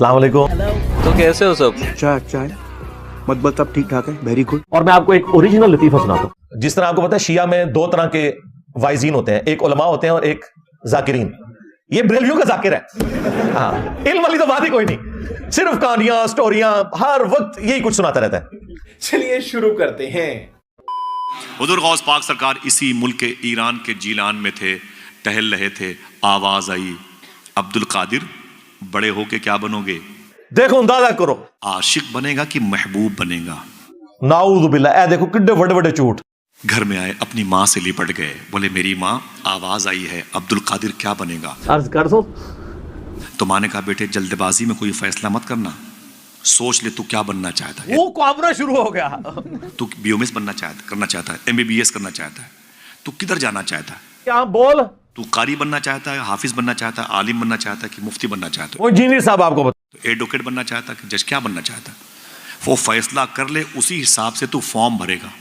अस्सलाम वालेकुम। तो कैसे हो सब? चाय मतलब सब ठीक ठाक है, वेरी गुड। और मैं आपको एक ओरिजिनल लतीफा सुनाता हूं। जिस तरह आपको पता है शिया में दो तरह के वाइजीन होते हैं, एक उलमा होते हैं और एक जाकिरीन। ये बरेलवियों का जाकिर है। हाँ, इल्म वाली तो बात ही कोई नहीं, सिर्फ कहानियां स्टोरियां हर वक्त यही कुछ सुनाता रहता है। चलिए शुरू करते हैं। हुजूर गौस पाक सरकार इसी मुल्क के ईरान के जीलान में थे, टहल रहे थे, आवाज आई, अब्दुल कादिर बड़े होके क्या बनोगे? देखो अंदाजा करो, आशिक बनेगा कि महबूब बनेगा? नाऊज़ु बिल्लाह। ए देखो किड्डे बड़े बड़े झूठ। घर में आए, अपनी माँ से लिपट गए, बोले मेरी माँ आवाज आई है, अब्दुल कादिर क्या बनेगा? अर्ज कर दो। तो माँ ने कहा बेटे जल्दबाजी में कोई फैसला मत करना, सोच ले तू क्या बनना चाहता है। वो कामना शुरू हो गया। तू बीओएमएस करना चाहता है, एमबीबीएस करना चाहता है, तू किधर जाना चाहता है? क्या बोल? तू कारी बनना चाहता है, हाफिज बनना चाहता है, आलिम बनना चाहता है कि मुफ्ती बनना चाहता है? वो इंजीनियर साहब आपको बता। तो एडवोकेट बनना चाहता है कि जज, क्या बनना चाहता है? वो फैसला कर ले, उसी हिसाब से तू फॉर्म भरेगा,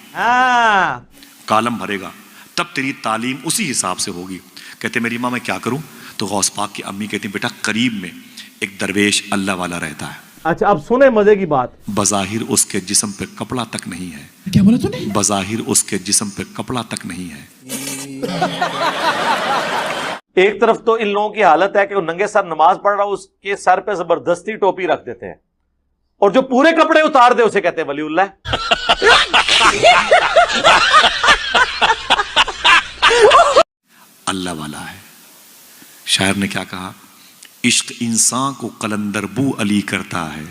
कॉलम भरेगा, तब तेरी तालीम उसी हिसाब से होगी। कहते मेरी माँ मैं क्या करूं? तो गौस पाक की अम्मी कहती बेटा करीब में एक दरवेश अल्लाह वाला रहता है। अच्छा अब सुने मजे की बात। बज़ाहिर उसके जिस्म पे कपड़ा तक नहीं है। क्या बोला तूने? बज़ाहिर उसके जिस्म पे कपड़ा तक नहीं है। एक तरफ तो इन लोगों की हालत है कि वो नंगे सर नमाज पढ़ रहा, उसके सर पे जबरदस्ती टोपी रख देते हैं, और जो पूरे कपड़े उतार दे उसे कहते हैं वलीउल्लाह। अल्लाह वाला है। शायर ने क्या कहा? इश्क इंसान को कलंदर बू अली करता है।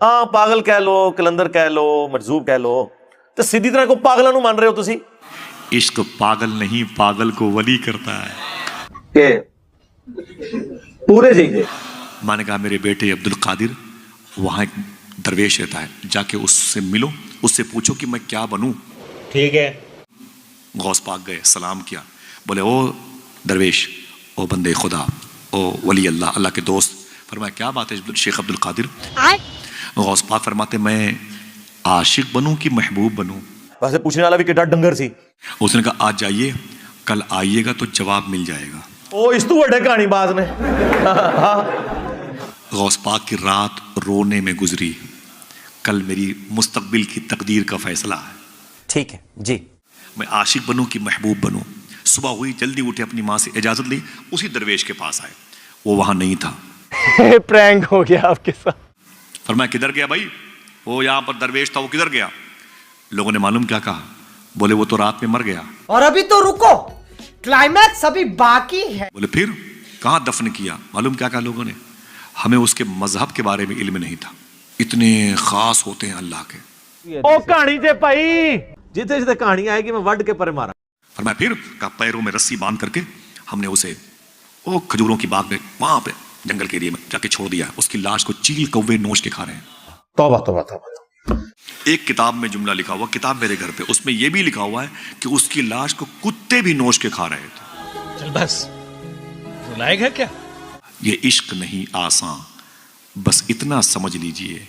हाँ, पागल कह लो, कलंदर कह लो, मजजूब कह लो, तो सीधी तरह को पागलों नु मान रहे हो तुसी। इश्क पागल नहीं, पागल को वली करता है। के पूरे जी। मैंने कहा मेरे बेटे अब्दुल कादिर, वहां एक दरवेश रहता है, जाके उससे मिलो, उससे पूछो कि मैं क्या बनूं। ठीक है। गौस पाक गए, सलाम किया, बोले ओ दरवेश, ओ बंदे खुदा, ओ वली अल्लाह, अल्लाह के दोस्त। फरमाया क्या बात है शेख अब्दुल कादिर? गौस पाक फरमाते मैं आशिक बनूं कि महबूब बनूं? वैसे पूछने वाला भी कितना डंगर सी। उसने कहा आज जाइए, कल आइएगा तो जवाब मिल जाएगा। ओ इस तू बड़े कहानी बाज ने। गौस पाक की रात रोने में गुजरी, कल मेरी मुस्तकबिल की तकदीर का फैसला है। ठीक है जी। मैं आशिक बनूं कि महबूब बनूं? सुबह हुई, जल्दी उठे, अपनी माँ से इजाजत ली, उसी दरवेश के पास आए, वो वहां नहीं था। प्रैंक हो गया आपके साथ। फरमाया किधर गया भाई? वो यहाँ पर दरवेश था, वो किधर गया? लोगों ने मालूम क्या कहा? बोले वो तो रात में मर गया। और अभी तो रुको, क्लाइमैक्स अभी बाकी है। बोले फिर कहाँ दफन किया? मालूम क्या कहा लोगों ने? हमें उसके मजहब के बारे में इल्म नहीं था, इतने खास होते हैं अल्लाह के। ओ कहानी जे भाई, जिते जिते कहानी आएगी मैं वड के परे मारा। फरमाया फिर कहा पैरों में रस्सी बांध करके हमने उसे ओ खजूरों की बाग में, वहां पे जंगल के एरिया में जाके छोड़ दिया। उसकी लाश को चील कौवे नोच के खा रहे हैं। तौबा तौबा तौबा। एक किताब में जुमला लिखा हुआ, किताब मेरे घर पे, उसमें यह भी लिखा हुआ है कि उसकी लाश को कुत्ते भी नोच के खा रहे थे। चल बस, रुलाएगा क्या? ये इश्क नहीं आसान, बस इतना समझ लीजिए,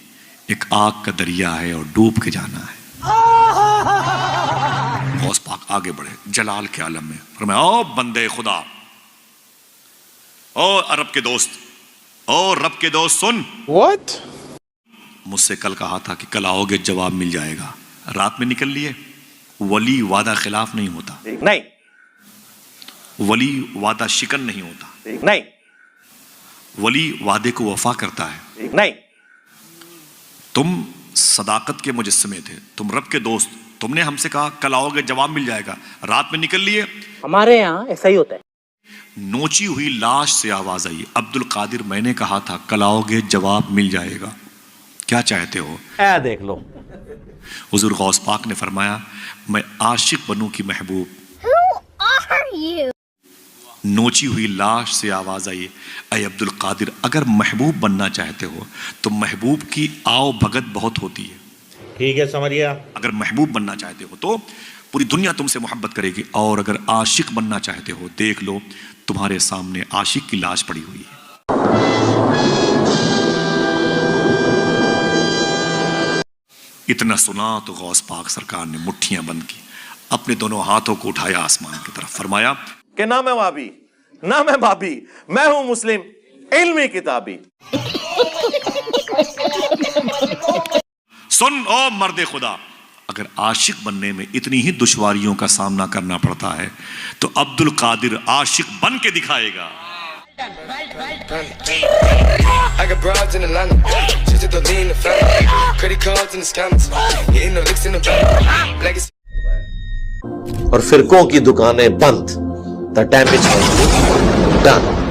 एक आग का दरिया है और डूब के जाना है। गौस पाक आगे बढ़े जलाल के आलम में, फरमाया ओ बंदे खुदा, ओ अरब के दोस्त, ओ रब के दोस्त सुन। What? मुझसे कल कहा था कि कल आओगे जवाब मिल जाएगा, रात में निकल लिए। वली वादा खिलाफ नहीं होता, नहीं। वली वादा शिकन नहीं होता, नहीं। वली वादे को वफा करता है। नहीं। तुम सदाकत के मुजस्समे थे, तुम रब के दोस्त, तुमने हमसे कहा कल आओगे जवाब मिल जाएगा, रात में निकल लिए। हमारे यहाँ ऐसा ही होता है। नोची हुई लाश से आवाज आई, अब्दुल कादिर मैंने कहा था कल आओगे जवाब मिल जाएगा, क्या चाहते हो? ऐ देख लो। हुजूर गौस पाक ने फरमाया मैं आशिक बनूं कि महबूब? नोची हुई लाश से आवाज आई, अय अब्दुल कादिर अगर महबूब बनना चाहते हो तो महबूब की आओ भगत बहुत होती है। ठीक है समझिए। अगर महबूब बनना चाहते हो तो पूरी दुनिया तुमसे मोहब्बत करेगी, और अगर आशिक बनना चाहते हो देख लो तुम्हारे सामने आशिक की लाश पड़ी हुई है। इतना सुना तो गौस पाक सरकार ने मुट्ठियां बंद की, अपने दोनों हाथों को उठाया आसमान की तरफ, फरमाया कि ना मैं वाबी ना मैं भाभी, मैं हूं मुस्लिम इल्मी किताबी। سن او مرد خدا، اگر عاشق بننے میں اتنی ہی دشواریوں کا سامنا کرنا پڑتا ہے تو عبد القادر عاشق بن کے دکھائے گا. I got broads in Atlanta, just to lean the family, credit cards in the scammers, hitting the licks in the bank, legacy. اور فرقوں کی دکانیں بند. The damage has been done.